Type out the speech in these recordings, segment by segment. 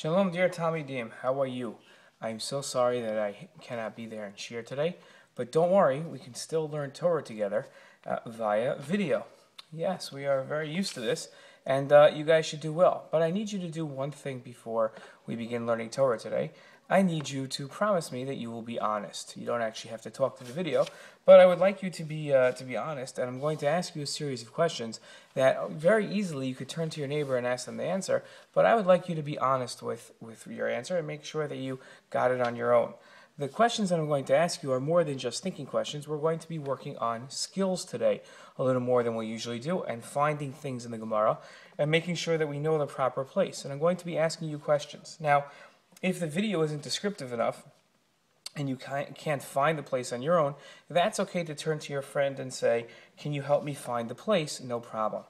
Shalom, dear Talmidim. How are you? I'm so sorry that I cannot be there and shiur today, but don't worry, we can still learn Torah together via video. Yes, we are very used to this, and you guys should do well. But I need you to do one thing before we begin learning Torah today. I need you to promise me that you will be honest. You don't actually have to talk to the video, but I would like you to be honest, and I'm going to ask you a series of questions that very easily you could turn to your neighbor and ask them the answer, but I would like you to be honest with your answer and make sure that you got it on your own. The questions that I'm going to ask you are more than just thinking questions. We're going to be working on skills today, a little more than we usually do, and finding things in the Gemara and making sure that we know the proper place. And I'm going to be asking you questions. Now, if the video isn't descriptive enough and you can't find the place on your own, that's okay to turn to your friend and say, can you help me find the place? No problem.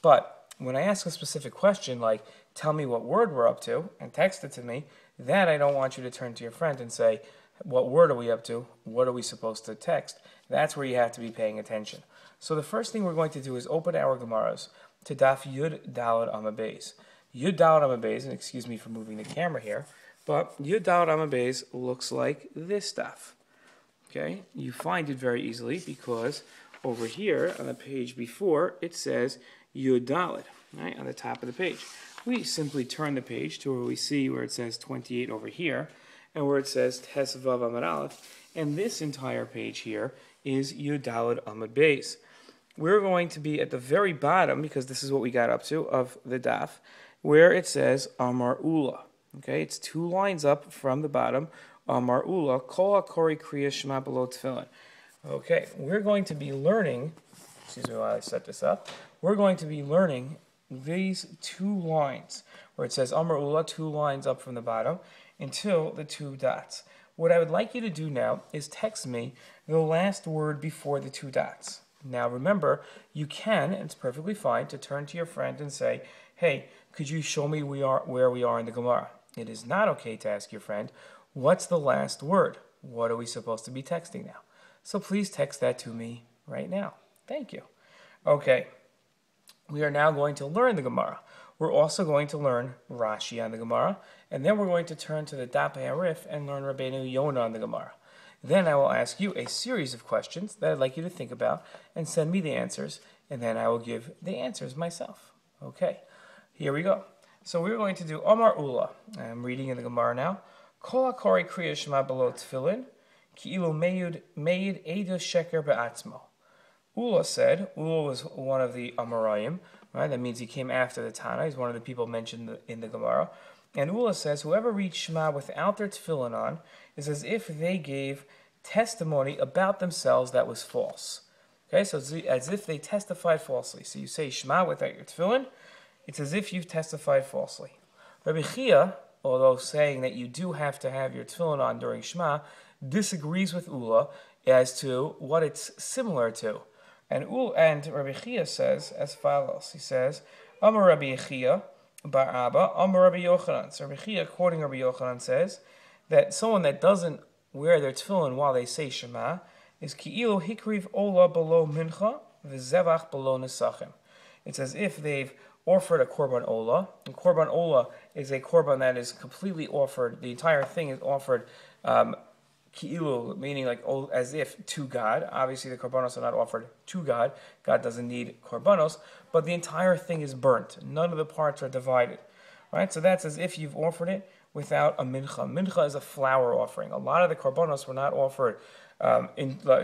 But when I ask a specific question like, tell me what word we're up to, and text it to me, that I don't want you to turn to your friend and say, what word are we up to? What are we supposed to text? That's where you have to be paying attention. So the first thing we're going to do is open our Gemaras to Daf Yud Daled Amud Beis. Yud Daled Amud Beis, and excuse me for moving the camera here, but Yud Daled Amud Beis looks like this stuff. Okay, you find it very easily because over here on the page before it says Yud Daled, right, on the top of the page. We simply turn the page to where we see where it says 28 over here, and where it says Tes Vav Amud Aleph, and this entire page here is Yud Daled Amud Beis. We're going to be at the very bottom, because this is what we got up to, of the daf, where it says Amar Ula. Okay, it's 2 lines up from the bottom. Amar Ula, Kol HaKori Kriya Shema Below Tefilin. Okay, we're going to be learning, excuse me while I set this up, we're going to be learning these 2 lines, where it says Amar Ula, 2 lines up from the bottom, until the 2 dots. What I would like you to do now is text me the last word before the 2 dots. Now remember, you can, and it's perfectly fine, to turn to your friend and say, hey, could you show me where we are in the Gemara? It is not okay to ask your friend, what's the last word? What are we supposed to be texting now? So please text that to me right now. Thank you. Okay, we are now going to learn the Gemara. We're also going to learn Rashi on the Gemara, and then we're going to turn to the Dapei Arif and learn Rabbeinu Yonah on the Gemara. Then I will ask you a series of questions that I'd like you to think about and send me the answers, and then I will give the answers myself. Okay, here we go. So we're going to do Amar Ula. I'm reading in the Gemara now. Kol HaKori Kriya Shema Below Tefilin, Ki'ilu Meid Eida Sheker Be'atzmo. Ula said, Ula was one of the Amarayim, right? That means he came after the Tana. He's one of the people mentioned in the Gemara. And Ula says, whoever reads Shema without their tefillin on is as if they gave testimony about themselves that was false. Okay, so it's as if they testified falsely. So you say Shema without your tefillin, it's as if you've testified falsely. Rabbi Chia, although saying that you do have to have your tefillin on during Shema, disagrees with Ula as to what it's similar to. And Rabbi Chia says as follows. He says, Amar Rabbi Chia, Bar Abba, Amar Rabbi Yochanan. So Rabbi Chia, quoting Rabbi Yochanan, says that someone that doesn't wear their tefillin while they say Shema is Ki'ilu Hikriv Ola below Mincha, V'zevach below Nesachim. It's as if they've offered a Korban Ola, and Korban Ola is a Korban that is completely offered, the entire thing is offered Ki'ilu, meaning like as if to God. Obviously the Korbanos are not offered to God. God doesn't need Korbanos, but the entire thing is burnt. None of the parts are divided. Right? So that's as if you've offered it without a mincha. Mincha is a flour offering. A lot of the Korbanos were not offered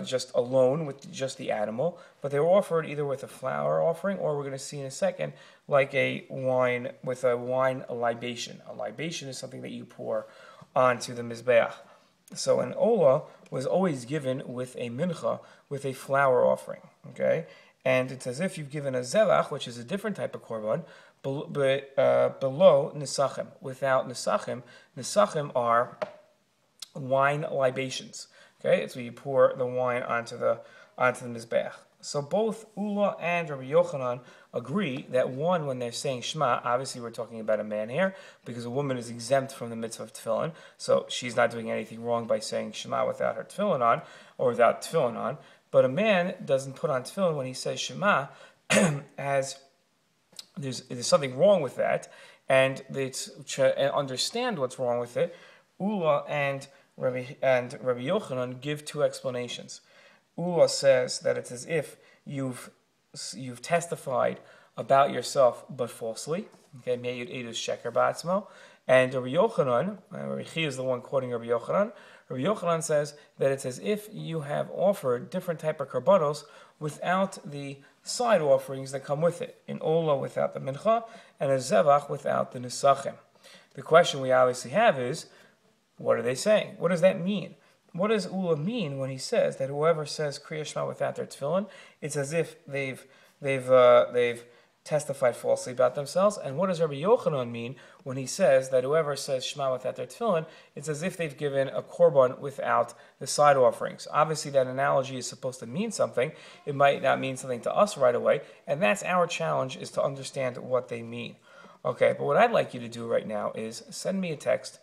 just alone with just the animal, but they were offered either with a flour offering, or we're going to see in a second, like a wine libation. A libation is something that you pour onto the Mizbeach. So an Ola was always given with a mincha, with a flour offering, okay? And it's as if you've given a zevach, which is a different type of korban, below nesachim. Without nesachim, nesachim are wine libations, okay? It's where you pour the wine onto the mizbeach. So both Ula and Rabbi Yochanan agree that one, when they're saying Shema, obviously we're talking about a man here, because a woman is exempt from the mitzvah of tefillin, so she's not doing anything wrong by saying Shema without her tefillin on, or without tefillin on. But a man doesn't put on tefillin when he says Shema, as there's something wrong with that, and understand what's wrong with it, Ula and Rabbi Yochanan give two explanations. Ula says that it's as if you've testified about yourself but falsely. Okay, Meyud Edus Sheker Ba'atzmo. And Rabbi Yochanan, Rabbi Chia is the one quoting Rabbi Yochanan. Rabbi Yochanan says that it's as if you have offered different type of karbanos without the side offerings that come with it. An Ola without the mincha, and a zevach without the nesachim. The question we obviously have is, what are they saying? What does that mean? What does Ula mean when he says that whoever says Kriya Shema without their tefillin, it's as if they've testified falsely about themselves? And what does Rabbi Yochanan mean when he says that whoever says Shema without their tefillin, it's as if they've given a korban without the side offerings? Obviously, that analogy is supposed to mean something. It might not mean something to us right away, and that's our challenge, is to understand what they mean. Okay, but what I'd like you to do right now is send me a text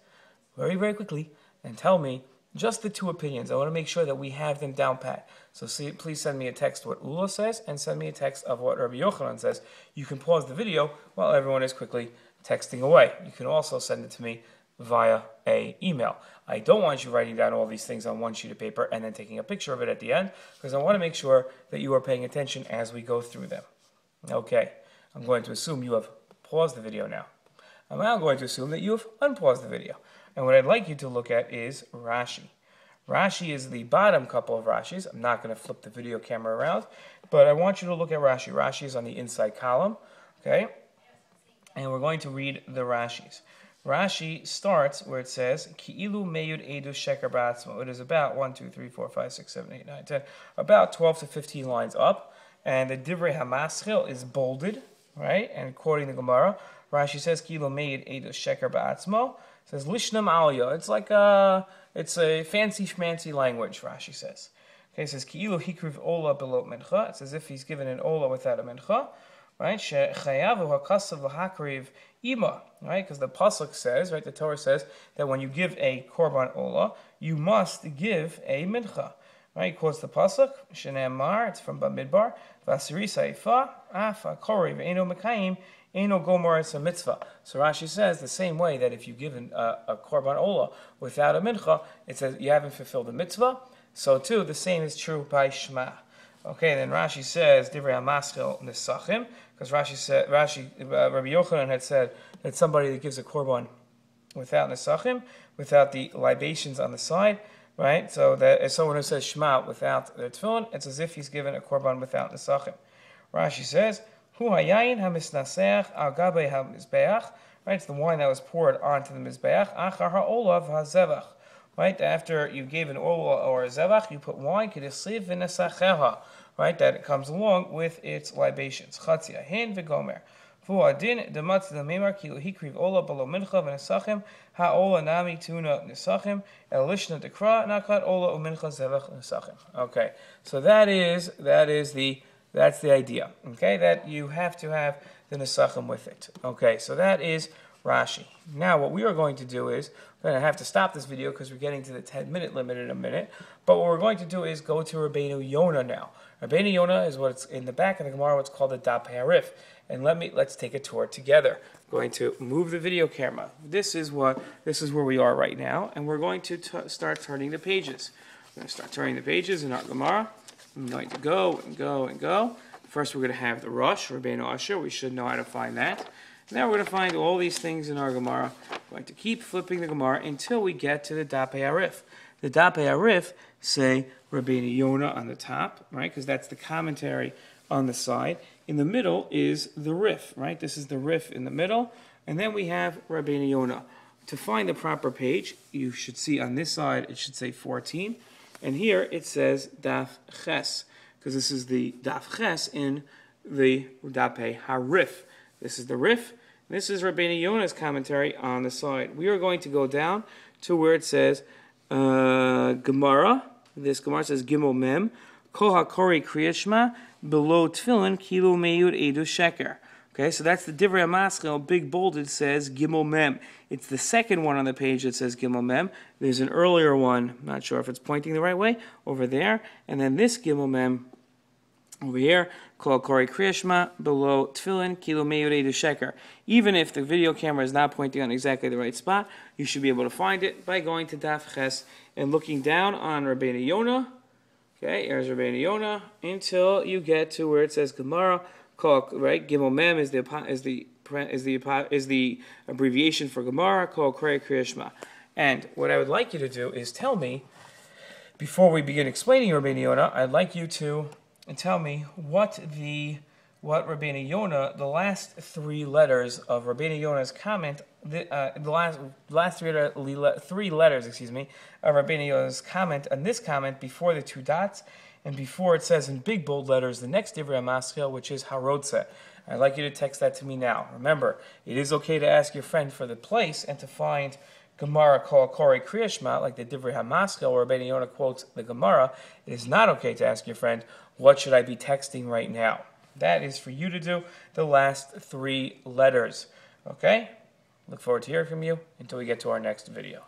very, very quickly and tell me just the two opinions. I want to make sure that we have them down pat. So please send me a text what Ula says and send me a text of what Rabbi Yochanan says. You can pause the video while everyone is quickly texting away. You can also send it to me via an email. I don't want you writing down all these things on one sheet of paper and then taking a picture of it at the end, because I want to make sure that you are paying attention as we go through them. Okay, I'm going to assume you have paused the video now. I'm now going to assume that you have unpaused the video. And what I'd like you to look at is Rashi. Rashi is the bottom couple of Rashis. I'm not going to flip the video camera around, but I want you to look at Rashi. Rashi is on the inside column, okay? And we're going to read the Rashis. Rashi starts where it says, Ki'ilu meyud edu sheker ba'atzmo. It is about 1, 2, 3, 4, 5, 6, 7, 8, 9, 10, about 12 to 15 lines up. And the Divrei HaMaschil is bolded, right? And quoting the Gemara, Rashi says, Ki'ilu meyud edu sheker ba'atzmo. It says Lishnam Aliyah. It's a fancy schmancy language, Rashi says. Okay, it says Ki'ilu hikriv ola below mincha. It's as if he's given an ola without a mincha. Right? Shechayavu hakasav lahakriv ima. Right? Because the pasuk says, right, the Torah says that when you give a korban ola, you must give a mincha. Right? He quotes the pasuk, Shene'amar, it's from Bamidbar, Vasiri Saifa, Afa Kori Ve'eno Mekayim, Eno Gomer, it's a mitzvah. So Rashi says the same way that if you give a korban ola without a mincha, it says you haven't fulfilled the mitzvah. So too, the same is true by Shema. Okay, then Rashi says Divrei HaMaschil Nesachim, because Rabbi Yochanan had said that somebody that gives a korban without Nesachim, without the libations on the side, right? So that as someone who says Shema without their tefillin, it's as if he's given a korban without Nesachim. Rashi says, Hu hayayin hamisnaseach al gabe hamizbeach. Right, it's the wine that was poured onto the mizbeach. Achar ha'olav ha'zevach. Right, after you gave an ola or a zevach, you put wine. Kedesiv v'nesacheha. Right, that it comes along with its libations. Chatzi ahin v'gomer. Fu adin dematz dememar kilu hikriv ola balo mincha v'nesachim ha'ola nami tuna nesachim el lishna dekra nakat ola umincha zevach nesachim. Okay, so that's the idea, okay, that you have to have the nesachim with it. Okay, so that is Rashi. Now, what we are going to do is, we're going to have to stop this video because we're getting to the 10-minute limit in a minute, but what we're going to do is go to Rabbeinu Yonah now. Rabbeinu Yonah is what's in the back of the Gemara, what's called the Dap Harif, and let's take a tour together. I'm going to move the video camera. This is where we are right now, and we're going to start turning the pages. We're going to start turning the pages in our Gemara. I'm going to go and go and go. First, we're going to have the Rosh, Rabbeinu Asher. We should know how to find that. Now we're going to find all these things in our Gemara. We're going to keep flipping the Gemara until we get to the Dap Harif. The Dap Harif say Rabbeinu Yonah on the top, right? Because that's the commentary on the side. In the middle is the Rif, right? This is the Rif in the middle. And then we have Rabbeinu Yonah. To find the proper page, you should see on this side, it should say 14. And here it says Daf Ches, because this is the Daf Ches in the Dape Harif. This is the Rif. This is Rabbeinu Yonah's commentary on the side. We are going to go down to where it says Gemara. This Gemara says Gimel Mem, Kol HaKori Kriya Shema, below Tefilin, Kilu Meyud Edu Sheker. Okay, so that's the Divrei HaMaschil, big bolded, says Gimel Mem. It's the second one on the page that says Gimel Mem. There's an earlier one, I'm not sure if it's pointing the right way, over there. And then this Gimel Mem Over here, Kol Korei Kriya Shema, below Tefilin, Kilo Meirei Sheker. Even if the video camera is not pointing on exactly the right spot, you should be able to find it by going to Daf Ches and looking down on Rabbeinu Yonah. Okay, here's Rabbeinu Yonah until you get to where it says Gemara. Right, Gimel Mem is the abbreviation for Gemara. Kol Korei Kriya Shema. And what I would like you to do is tell me, before we begin explaining Rabbeinu Yonah, I'd like you to tell me what Rabbeinu Yonah, the last three letters of Rabbeinu Yonah's comment, the last three letters, of Rabbeinu Yonah's comment on this comment before the two dots, and before it says in big bold letters the next Divrei HaMaschil, which is Harotze. I'd like you to text that to me now. Remember, it is okay to ask your friend for the place and to find Gemara Kol Korei Kriya Shema, like the Divrei HaMaschil, where Rabbeinu Yonah quotes the Gemara. It is not okay to ask your friend, what should I be texting right now? That is for you to do the last three letters. Okay? Look forward to hearing from you until we get to our next video.